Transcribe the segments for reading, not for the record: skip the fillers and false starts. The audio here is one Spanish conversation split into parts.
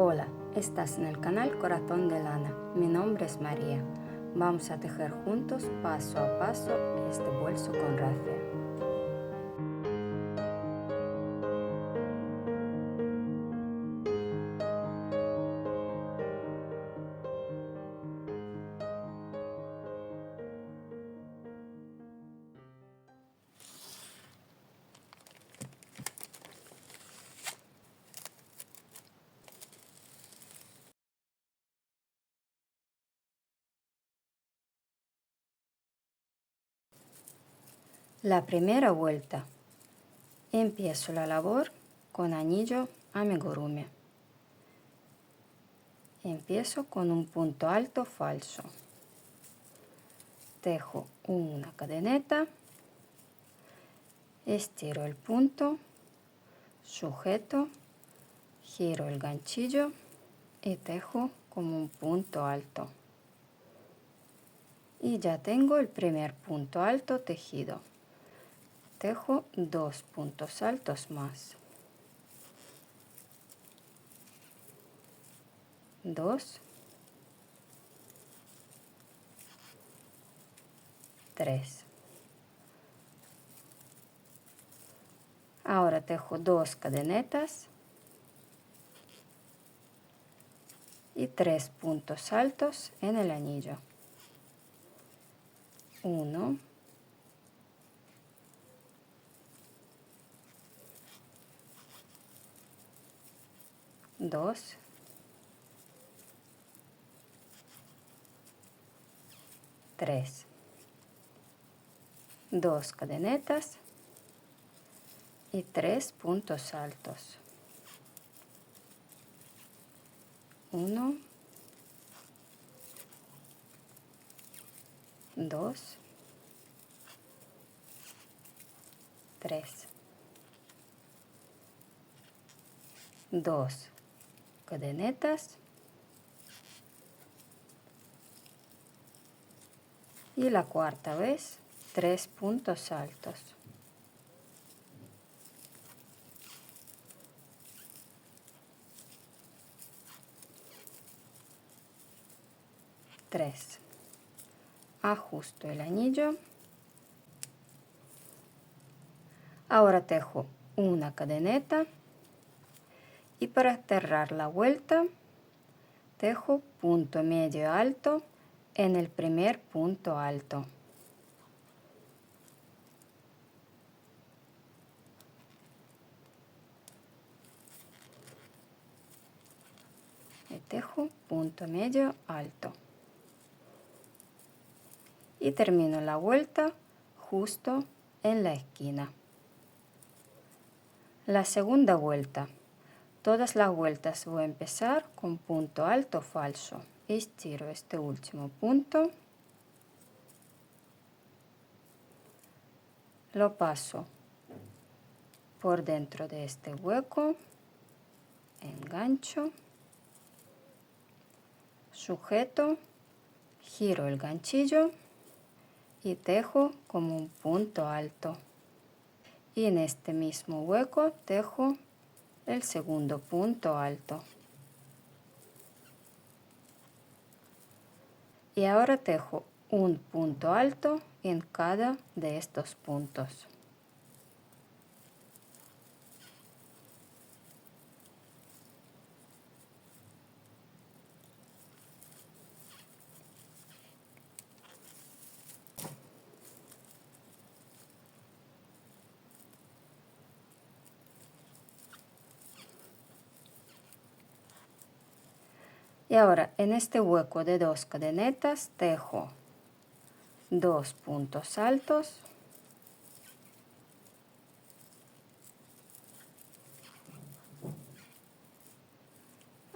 Hola, estás en el canal Corazón de Lana. Mi nombre es María. Vamos a tejer juntos paso a paso este bolso con raffia. La primera vuelta. Empiezo la labor con anillo amigurumi. Empiezo con un punto alto falso. Tejo una cadeneta, estiro el punto, sujeto, giro el ganchillo y tejo como un punto alto. Y ya tengo el primer punto alto tejido. Tejo 2 puntos altos más. 2, 3. Ahora tejo 2 cadenetas y 3 puntos altos en el anillo. 1, 2, 3. 2 cadenetas y 3 puntos altos. 1, 2, 3. 2 cadenetas y la cuarta vez 3 puntos altos. 3. Ajusto el anillo. Ahora tejo una cadeneta y para cerrar la vuelta tejo punto medio alto en el primer punto alto. Y tejo punto medio alto. Y termino la vuelta justo en la esquina. La segunda vuelta. Todas las vueltas voy a empezar con punto alto falso. Estiro este último punto. Lo paso por dentro de este hueco. Engancho. Sujeto. Giro el ganchillo. Y tejo como un punto alto. Y en este mismo hueco tejo el segundo punto alto. Y ahora tejo un punto alto en cada de estos puntos. Y ahora en este hueco de 2 cadenetas tejo 2 puntos altos,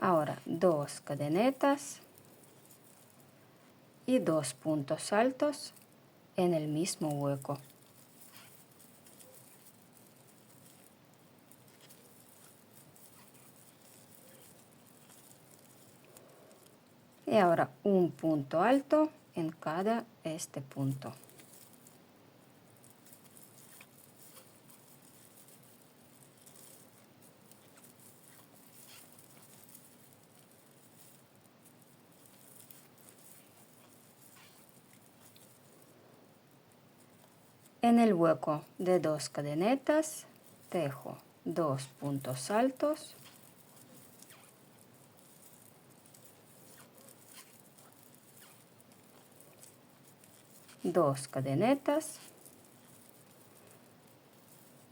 ahora 2 cadenetas y 2 puntos altos en el mismo hueco. Y ahora un punto alto en cada este punto. En el hueco de 2 cadenetas tejo 2 puntos altos, dos cadenetas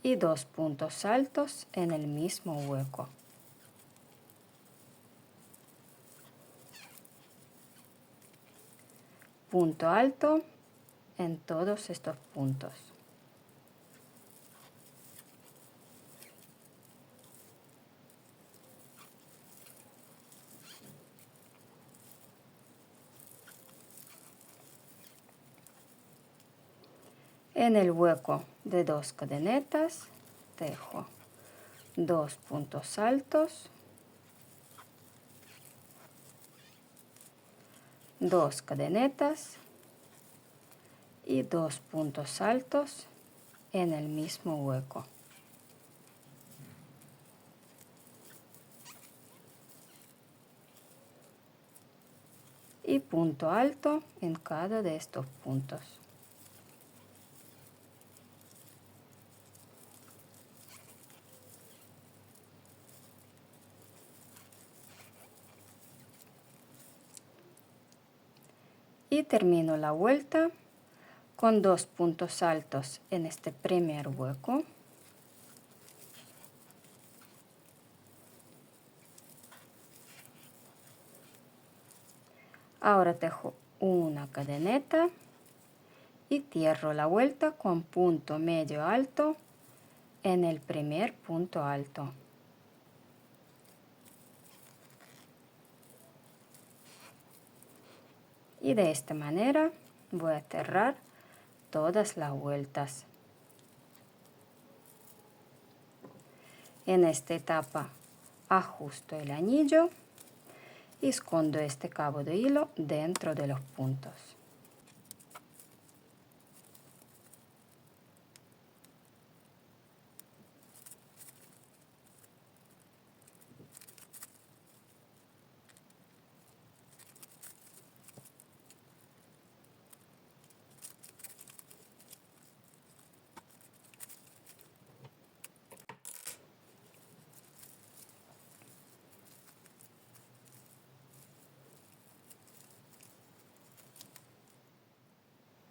y 2 puntos altos en el mismo hueco. Punto alto en todos estos puntos. En el hueco de 2 cadenetas tejo 2 puntos altos, 2 cadenetas y 2 puntos altos en el mismo hueco. Y punto alto en cada de estos puntos. Y termino la vuelta con 2 puntos altos en este primer hueco. Ahora tejo una cadeneta y cierro la vuelta con punto medio alto en el primer punto alto. Y de esta manera voy a cerrar todas las vueltas. En esta etapa ajusto el anillo y escondo este cabo de hilo dentro de los puntos.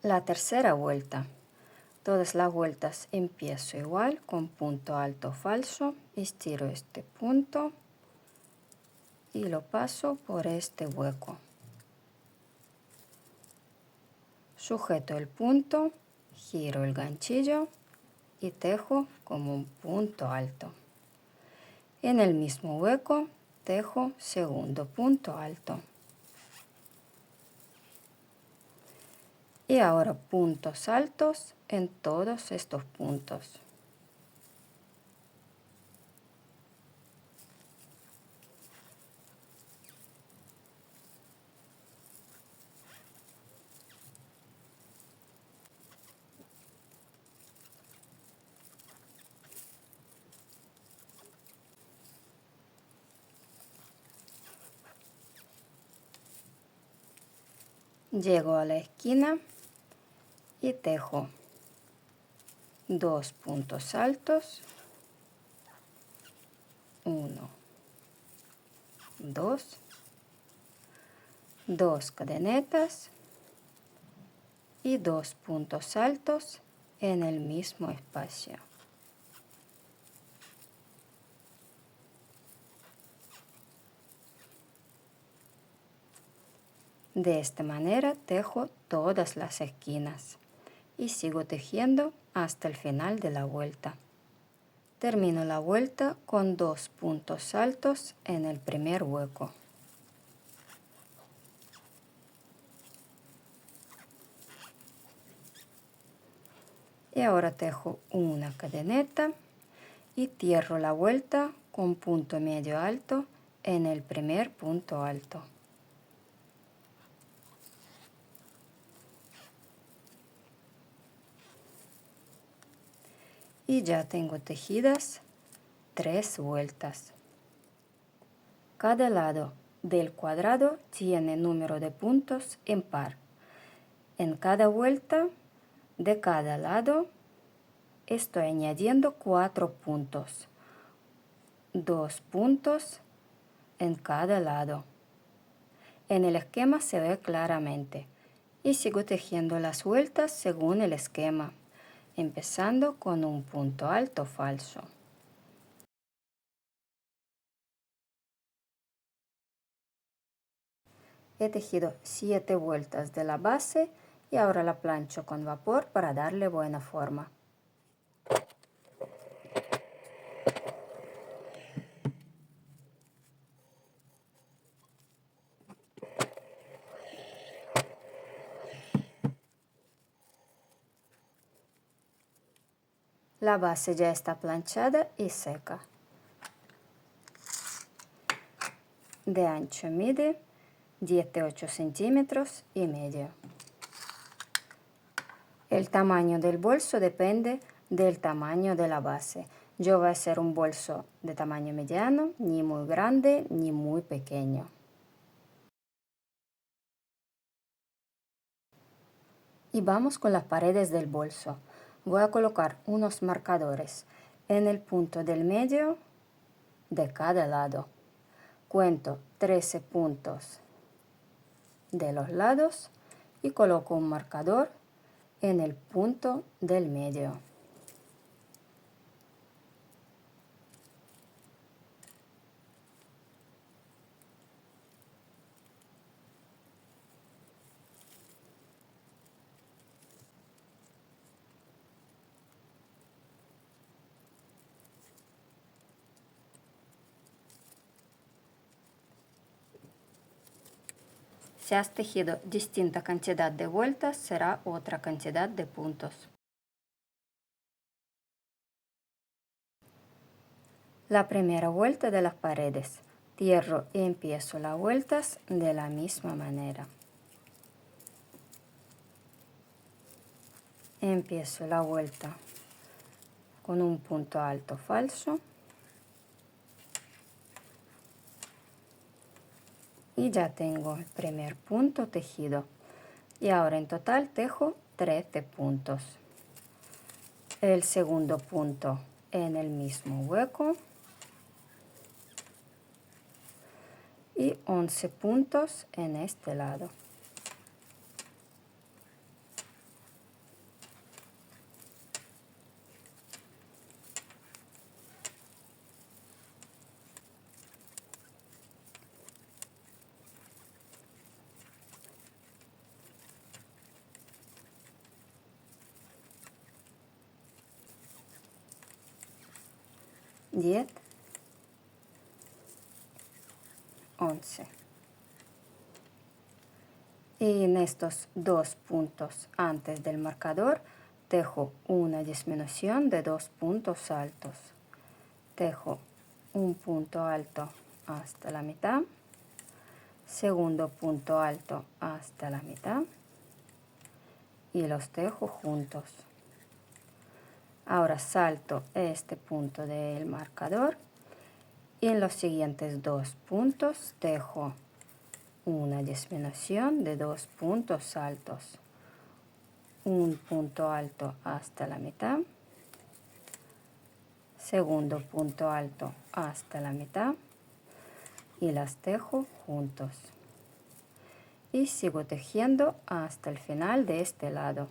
La tercera vuelta. Todas las vueltas empiezo igual con punto alto falso, estiro este punto y lo paso por este hueco. Sujeto el punto, giro el ganchillo y tejo como un punto alto. En el mismo hueco tejo segundo punto alto. Y ahora puntos altos en todos estos puntos. Llego a la esquina y tejo 2 puntos altos, 1, 2, 2 cadenetas y 2 puntos altos en el mismo espacio. De esta manera tejo todas las esquinas y sigo tejiendo hasta el final de la vuelta. Termino la vuelta con 2 puntos altos en el primer hueco. Y ahora tejo una cadeneta y cierro la vuelta con punto medio alto en el primer punto alto. Y ya tengo tejidas 3 vueltas. Cada lado del cuadrado tiene número de puntos en par. En cada vuelta De cada lado estoy añadiendo 4 puntos, 2 puntos en cada lado. En el esquema se ve claramente y sigo tejiendo las vueltas según el esquema, empezando con un punto alto falso. He tejido 7 vueltas de la base y ahora la plancho con vapor para darle buena forma. La base ya está planchada y seca. De ancho mide 18 centímetros y medio. El tamaño del bolso depende del tamaño de la base. Yo voy a hacer un bolso de tamaño mediano, ni muy grande ni muy pequeño. Y vamos con las paredes del bolso. Voy a colocar unos marcadores en el punto del medio de cada lado. Cuento 13 puntos de los lados y coloco un marcador en el punto del medio. Si has tejido distinta cantidad de vueltas, será otra cantidad de puntos. La primera vuelta de las paredes. Cierro y empiezo las vueltas de la misma manera. Empiezo la vuelta con un punto alto falso. Y ya tengo el primer punto tejido. Y ahora en total tejo 13 puntos. El segundo punto en el mismo hueco. Y 11 puntos en este lado. Diez, 11. Y en estos dos puntos antes del marcador tejo una disminución de 2 puntos altos. Tejo un punto alto hasta la mitad, segundo punto alto hasta la mitad y los tejo juntos. Ahora salto este punto del marcador y en los siguientes 2 puntos tejo una disminución de 2 puntos altos, un punto alto hasta la mitad, segundo punto alto hasta la mitad y las tejo juntos. Y sigo tejiendo hasta el final de este lado.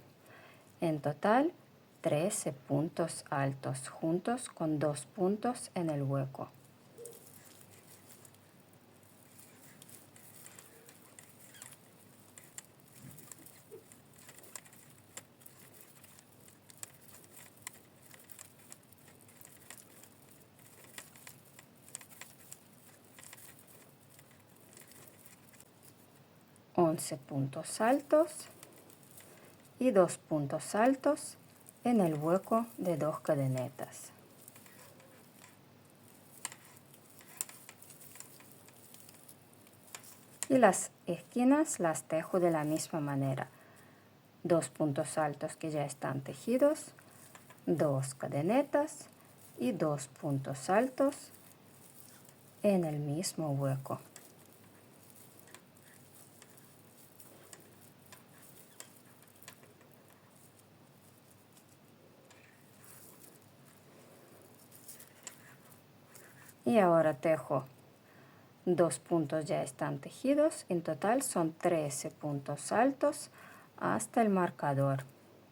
En total 13 puntos altos juntos con 2 puntos en el hueco. Once puntos altos y 2 puntos altos en el hueco de 2 cadenetas. Y las esquinas las tejo de la misma manera. 2 puntos altos que ya están tejidos, 2 cadenetas y 2 puntos altos en el mismo hueco. Y ahora tejo 2 puntos ya están tejidos. En total son 13 puntos altos hasta el marcador,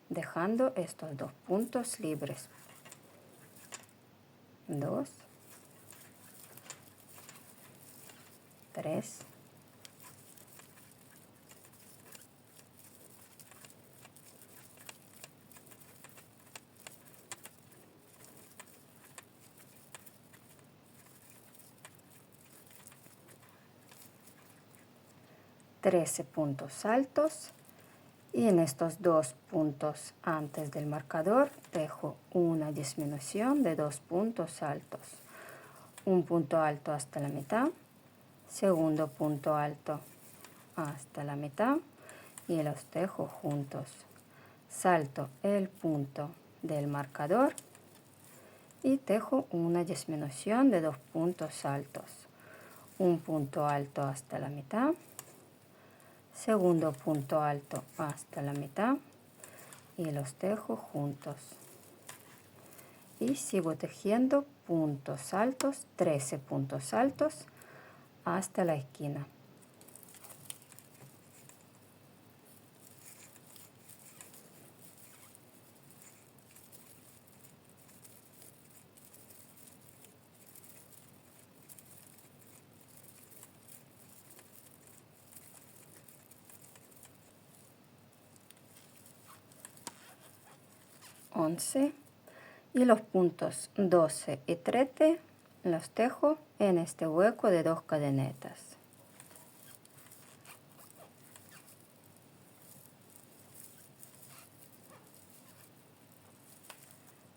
dejando estos 2 puntos libres. 2, 3, 13 puntos altos, y en estos 2 puntos antes del marcador tejo una disminución de 2 puntos altos. Un punto alto hasta la mitad, segundo punto alto hasta la mitad y los tejo juntos. Salto el punto del marcador y tejo una disminución de 2 puntos altos. Un punto alto hasta la mitad, segundo punto alto hasta la mitad y los tejo juntos. Y sigo tejiendo puntos altos, 13 puntos altos hasta la esquina. Y los puntos 12 y 13 los tejo en este hueco de 2 cadenetas.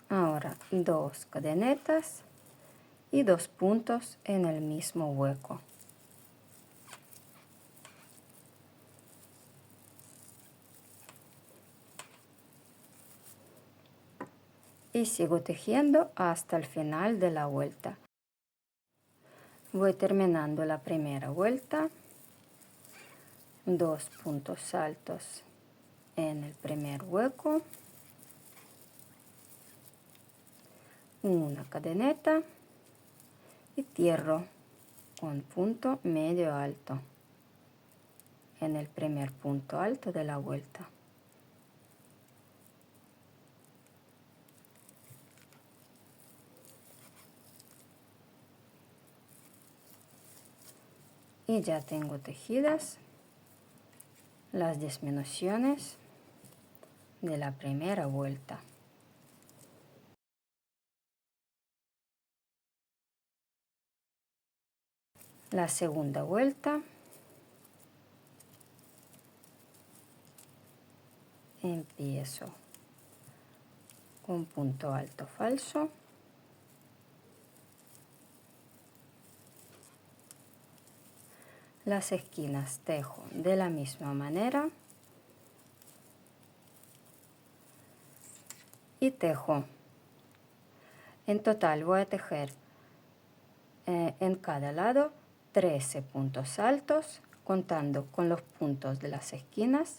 Ahora 2 cadenetas y 2 puntos en el mismo hueco. Y sigo tejiendo hasta el final de la vuelta. Voy terminando la primera vuelta, 2 puntos altos en el primer hueco, una cadeneta y cierro con punto medio alto en el primer punto alto de la vuelta. Y ya tengo tejidas las disminuciones de la primera vuelta. La segunda vuelta empiezo con punto alto falso, las esquinas tejo de la misma manera y tejo. En total voy a tejer en cada lado 13 puntos altos, contando con los puntos de las esquinas,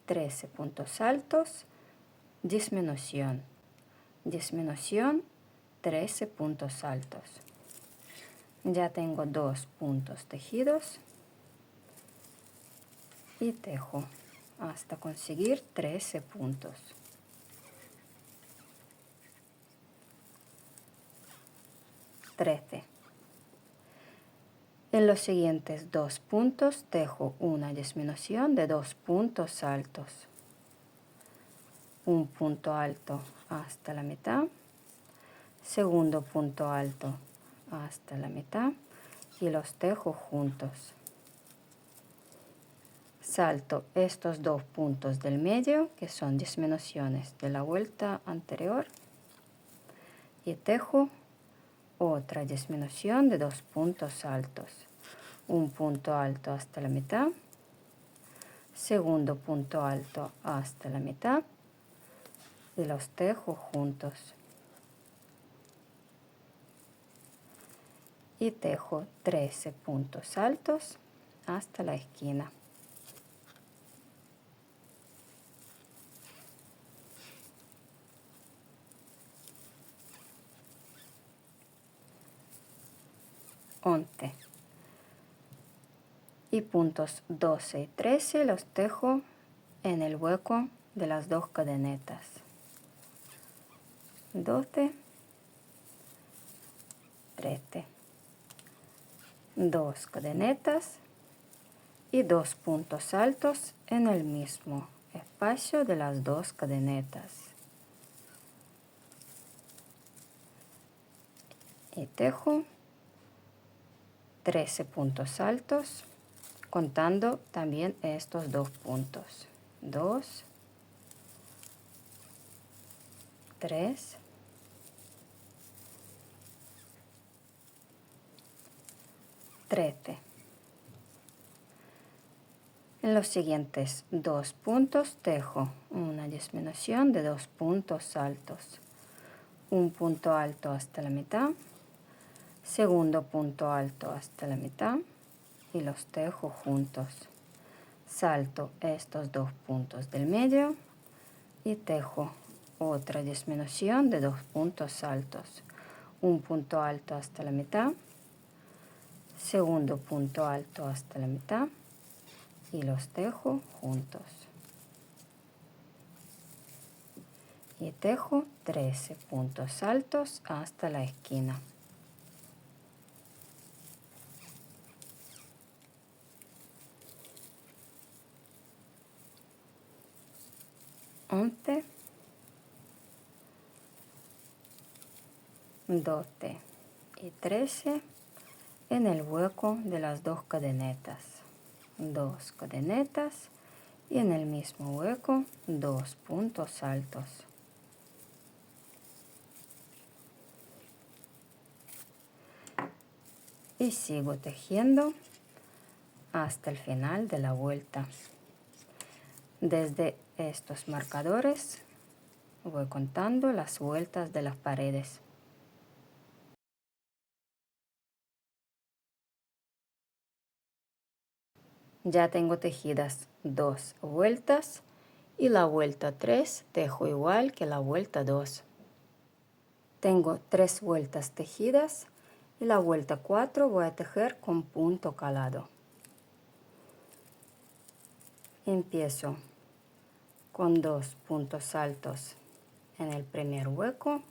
13 puntos altos, disminución, disminución, 13 puntos altos. Ya tengo 2 puntos tejidos y tejo hasta conseguir 13 puntos. 13. En los siguientes 2 puntos tejo una disminución de 2 puntos altos. Un punto alto hasta la mitad, segundo punto alto hasta la mitad y los tejo juntos. Salto estos 2 puntos del medio, que son disminuciones de la vuelta anterior, y tejo otra disminución de 2 puntos altos. Un punto alto hasta la mitad, segundo punto alto hasta la mitad y los tejo juntos. Y tejo 13 puntos altos hasta la esquina. 11. Y puntos 12 y 13 los tejo en el hueco de las 2 cadenetas. 12, 13. 2 cadenetas y 2 puntos altos en el mismo espacio de las 2 cadenetas. Y tejo 13 puntos altos, contando también estos 2 puntos. 2, 3, 13. En los siguientes 2 puntos tejo una disminución de 2 puntos altos. Un punto alto hasta la mitad, segundo punto alto hasta la mitad y los tejo juntos. Salto estos 2 puntos del medio y tejo otra disminución de 2 puntos altos. Un punto alto hasta la mitad, segundo punto alto hasta la mitad y los tejo juntos. Y tejo 13 puntos altos hasta la esquina. Once, 12 y 13 en el hueco de las 2 cadenetas. 2 cadenetas y en el mismo hueco 2 puntos altos. Y sigo tejiendo hasta el final de la vuelta. Desde estos marcadores voy contando las vueltas de las paredes. Ya tengo tejidas 2 vueltas y la vuelta 3 tejo igual que la vuelta 2. Tengo 3 vueltas tejidas y la vuelta 4 voy a tejer con punto calado. Empiezo con 2 puntos altos en el primer hueco.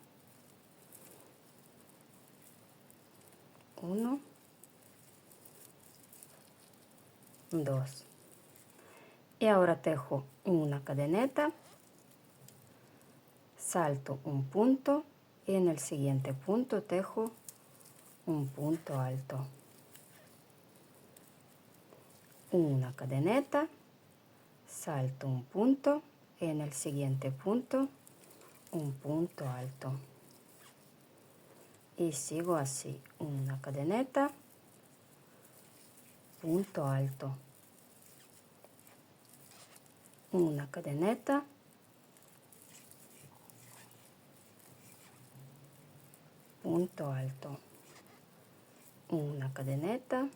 1, 2. Y ahora tejo una cadeneta, salto un punto y en el siguiente punto tejo un punto alto. Una cadeneta, salto un punto y en el siguiente punto un punto alto. Y sigo así, una cadeneta, punto alto, una cadeneta, punto alto, una cadeneta,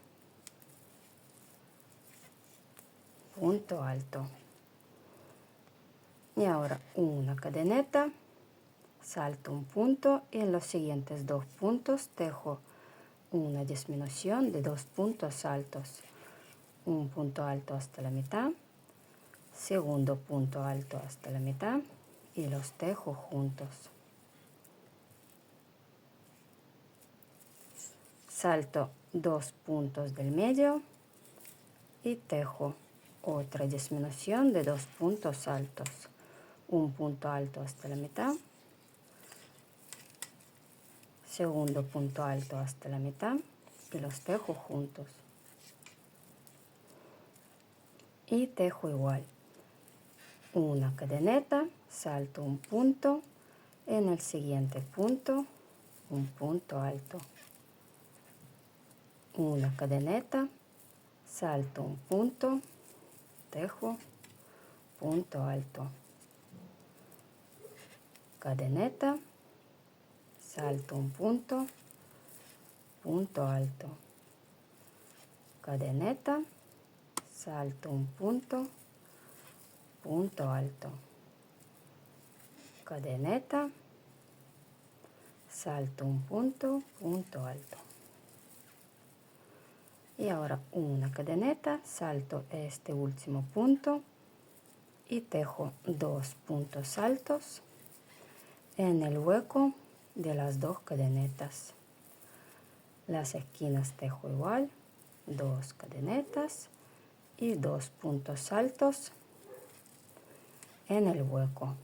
punto alto. Y ahora una cadeneta, salto un punto y en los siguientes 2 puntos tejo una disminución de 2 puntos altos. Un punto alto hasta la mitad, segundo punto alto hasta la mitad y los tejo juntos. Salto 2 puntos del medio y tejo otra disminución de 2 puntos altos. Un punto alto hasta la mitad, segundo punto alto hasta la mitad y los tejo juntos. Y tejo igual. Una cadeneta, salto un punto, en el siguiente punto un punto alto. Una cadeneta, salto un punto, tejo, punto alto. Cadeneta, salto un punto, punto alto. Cadeneta, salto un punto, punto alto. Cadeneta, salto un punto, punto alto. Y ahora una cadeneta, salto este último punto y tejo 2 puntos altos en el hueco de las 2 cadenetas. Las esquinas tejo igual, 2 cadenetas y 2 puntos altos en el hueco.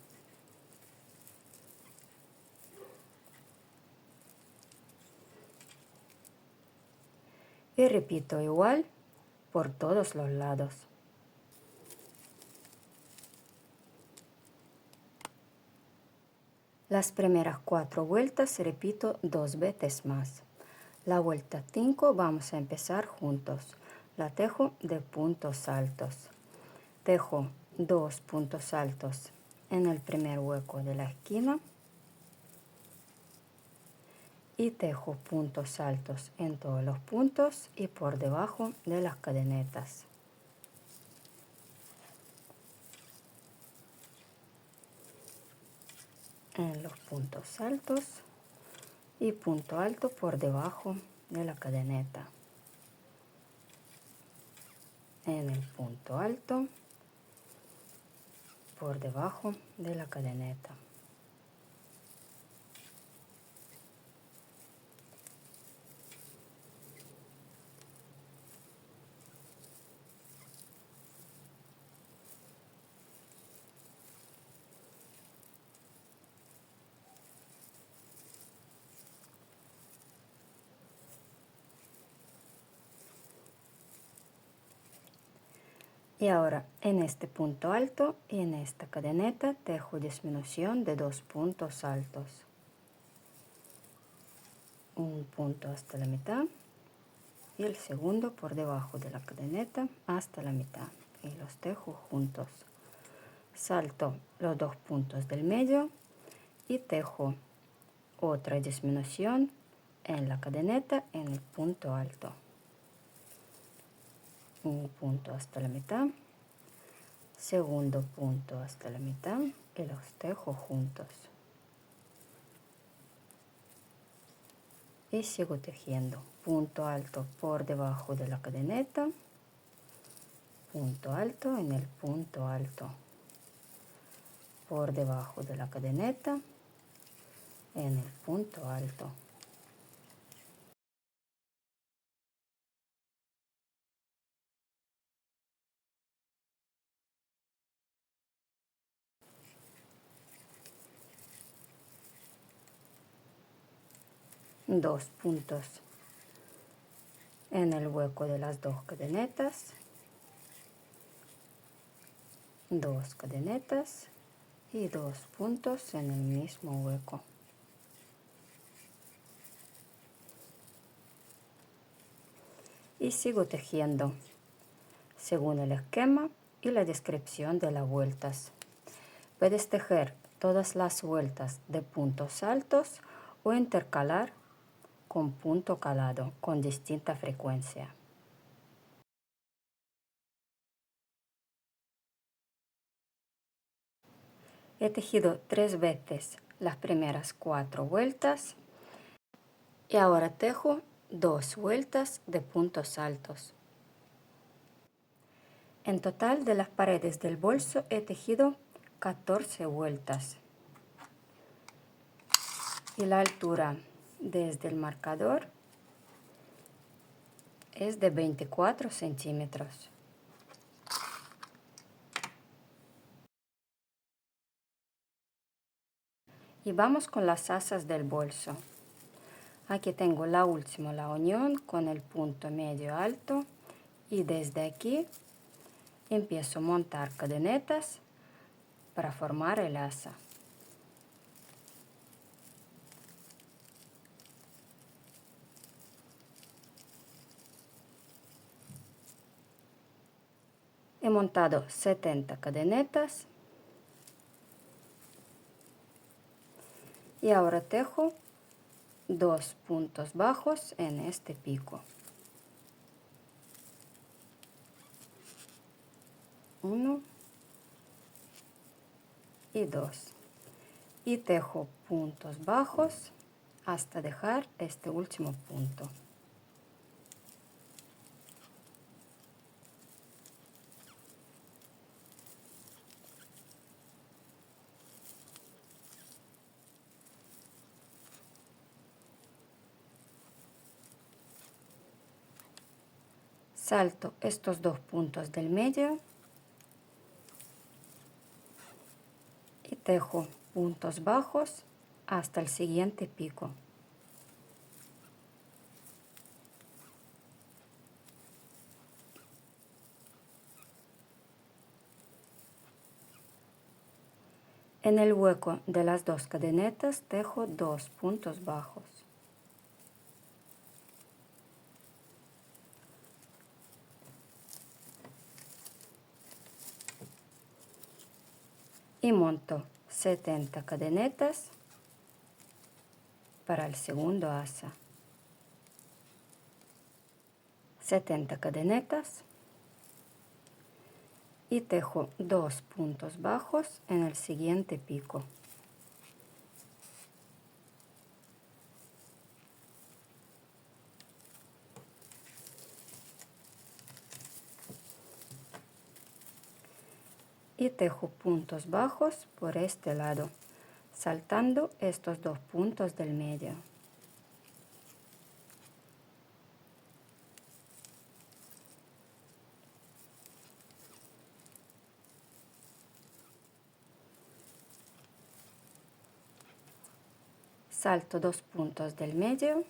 Y repito igual por todos los lados. Las primeras 4 vueltas repito 2 veces más. La vuelta 5 vamos a empezar juntos. La tejo de puntos altos. Tejo 2 puntos altos en el primer hueco de la esquina y tejo puntos altos en todos los puntos y por debajo de las cadenetas. En los puntos altos y punto alto por debajo de la cadeneta. En el punto alto por debajo de la cadeneta. Y ahora en este punto alto y en esta cadeneta tejo disminución de 2 puntos altos. Un punto hasta la mitad y el segundo por debajo de la cadeneta hasta la mitad y los tejo juntos. Salto los 2 puntos del medio y tejo otra disminución en la cadeneta en el punto alto. Un punto hasta la mitad, segundo punto hasta la mitad y los tejo juntos. Y sigo tejiendo punto alto por debajo de la cadeneta, punto alto en el punto alto, por debajo de la cadeneta en el punto alto. Dos puntos en el hueco de las 2 cadenetas, 2 cadenetas y 2 puntos en el mismo hueco. Y sigo tejiendo según el esquema y la descripción de las vueltas. Puedes tejer todas las vueltas de puntos altos o intercalar con punto calado con distinta frecuencia. He tejido 3 veces las primeras 4 vueltas y ahora tejo 2 vueltas de puntos altos. En total de las paredes del bolso he tejido 14 vueltas. Y la altura desde el marcador es de 24 centímetros. Y vamos con las asas del bolso. Aquí tengo la última, la unión con el punto medio alto y desde aquí empiezo a montar cadenetas para formar el asa. He montado 70 cadenetas y ahora tejo 2 puntos bajos en este pico. 1 y 2. Y tejo puntos bajos hasta dejar este último punto. Salto estos dos puntos del medio y tejo puntos bajos hasta el siguiente pico. En el hueco de las dos cadenetas tejo 2 puntos bajos. Y monto 70 cadenetas para el segundo asa. 70 cadenetas y tejo 2 puntos bajos en el siguiente pico. Y tejo puntos bajos por este lado, saltando estos 2 puntos del medio. Salto 2 puntos del medio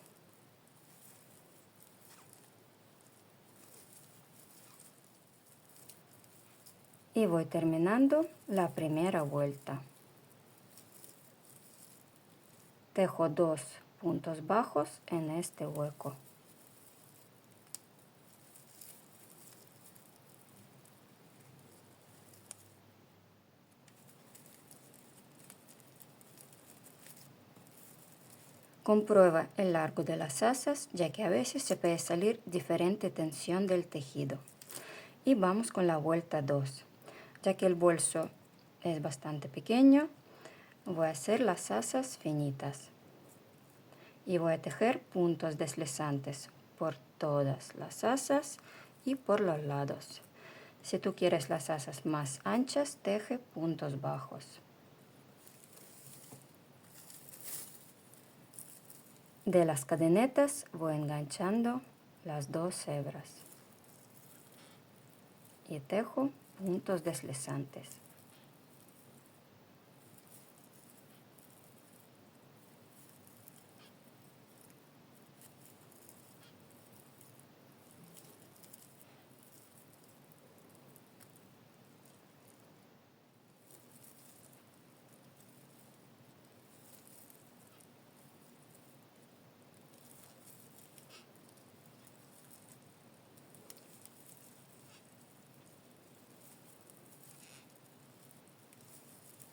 y voy terminando la primera vuelta. Tejo 2 puntos bajos en este hueco. Comprueba el largo de las asas, ya que a veces se puede salir diferente tensión del tejido. Y vamos con la vuelta 2. Ya que el bolso es bastante pequeño, voy a hacer las asas finitas. Y voy a tejer puntos deslizantes por todas las asas y por los lados. Si tú quieres las asas más anchas, teje puntos bajos. De las cadenetas voy enganchando las 2 hebras y tejo puntos deslizantes.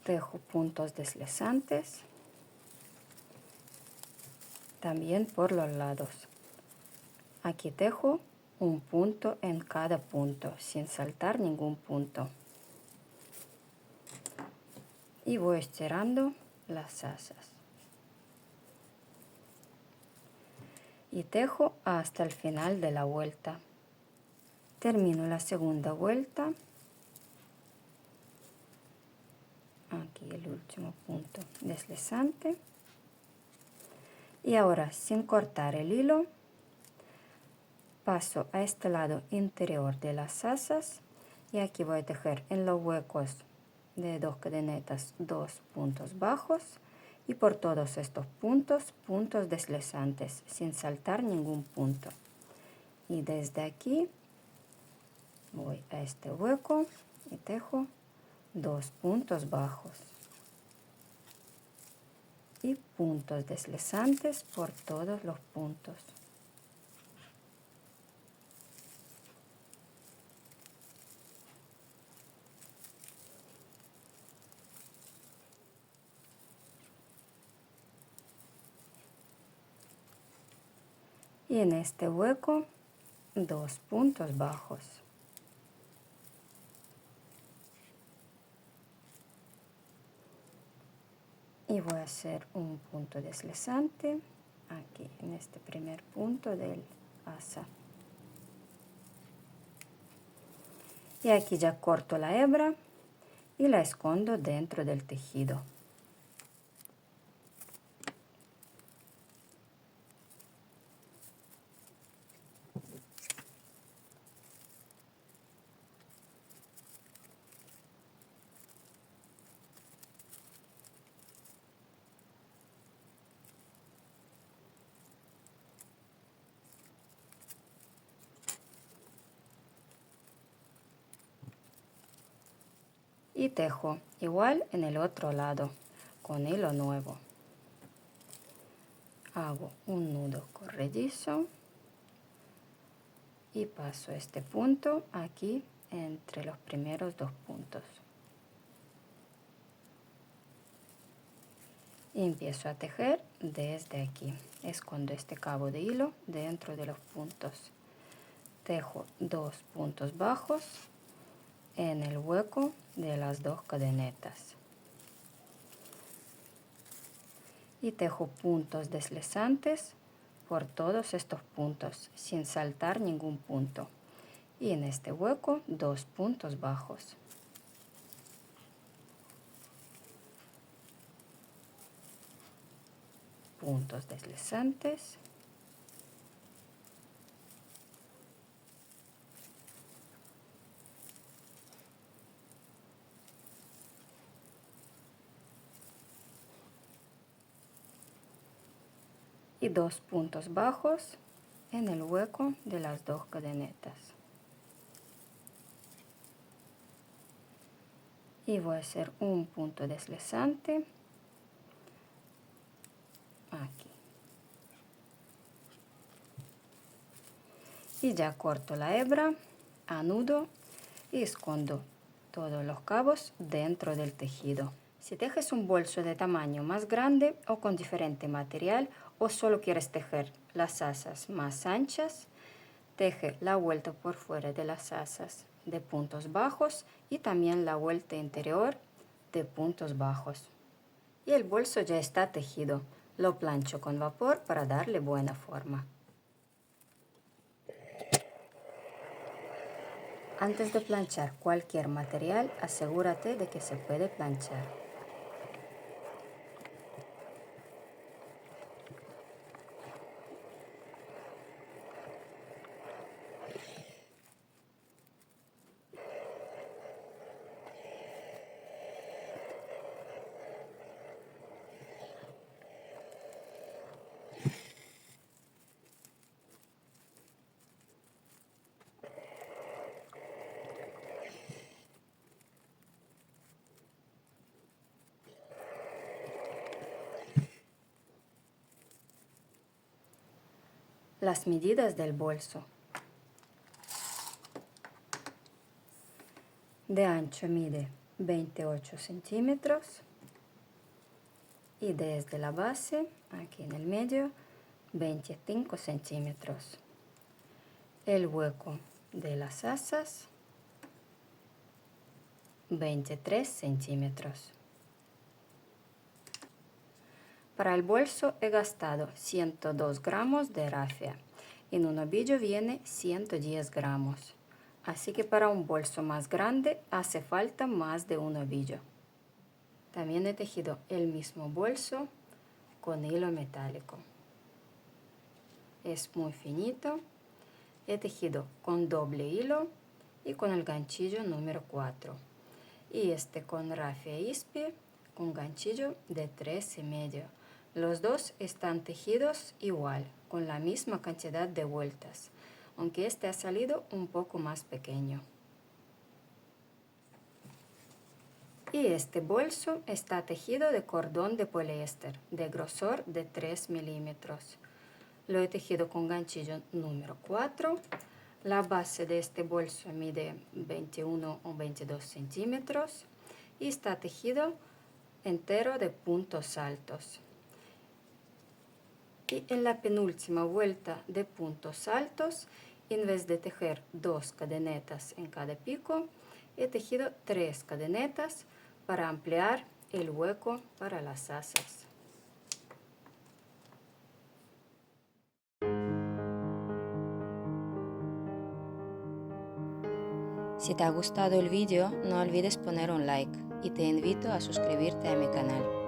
Tejo puntos deslizantes también por los lados. Aquí tejo un punto en cada punto sin saltar ningún punto. Y voy estirando las asas. Y tejo hasta el final de la vuelta. Termino la segunda vuelta. Aquí el último punto deslizante. Y ahora, sin cortar el hilo, paso a este lado interior de las asas y aquí voy a tejer en los huecos de 2 cadenetas 2 puntos bajos y por todos estos puntos, puntos deslizantes sin saltar ningún punto. Y desde aquí voy a este hueco y tejo 2 puntos bajos y puntos deslizantes por todos los puntos. Y en este hueco 2 puntos bajos. Y voy a hacer un punto deslizante aquí en este primer punto del asa. Y aquí ya corto la hebra y la escondo dentro del tejido. tejo igual en el otro lado con hilo nuevo. Hago un nudo corredizo y paso este punto aquí entre los primeros dos puntos. Y empiezo a tejer desde aquí. Escondo este cabo de hilo dentro de los puntos. Tejo 2 puntos bajos en el hueco de las 2 cadenetas. Y tejo puntos deslizantes por todos estos puntos sin saltar ningún punto. Y en este hueco 2 puntos bajos. Puntos deslizantes. Y 2 puntos bajos en el hueco de las 2 cadenetas. Y voy a hacer un punto deslizante aquí. Y ya corto la hebra, anudo y escondo todos los cabos dentro del tejido. Si tejes un bolso de tamaño más grande o con diferente material o solo quieres tejer las asas más anchas, teje la vuelta por fuera de las asas de puntos bajos y también la vuelta interior de puntos bajos. Y el bolso ya está tejido. Lo plancho con vapor para darle buena forma. Antes de planchar cualquier material, asegúrate de que se puede planchar. Las medidas del bolso. De ancho mide 28 centímetros y desde la base, aquí en el medio, 25 centímetros. El hueco de las asas, 23 centímetros. Para el bolso he gastado 102 gramos de rafia. En un ovillo viene 110 gramos. Así que para un bolso más grande hace falta más de un ovillo. También he tejido el mismo bolso con hilo metálico. Es muy finito. He tejido con doble hilo y con el ganchillo número 4. Y este con rafia ISPI con ganchillo de 3,5. Los dos están tejidos igual, con la misma cantidad de vueltas, aunque este ha salido un poco más pequeño. Y este bolso está tejido de cordón de poliéster de grosor de 3 milímetros. Lo he tejido con ganchillo número 4. La base de este bolso mide 21 o 22 centímetros y está tejido entero de puntos altos. Y en la penúltima vuelta de puntos altos, en vez de tejer 2 cadenetas en cada pico, he tejido 3 cadenetas para ampliar el hueco para las asas. Si te ha gustado el vídeo, no olvides poner un like y te invito a suscribirte a mi canal.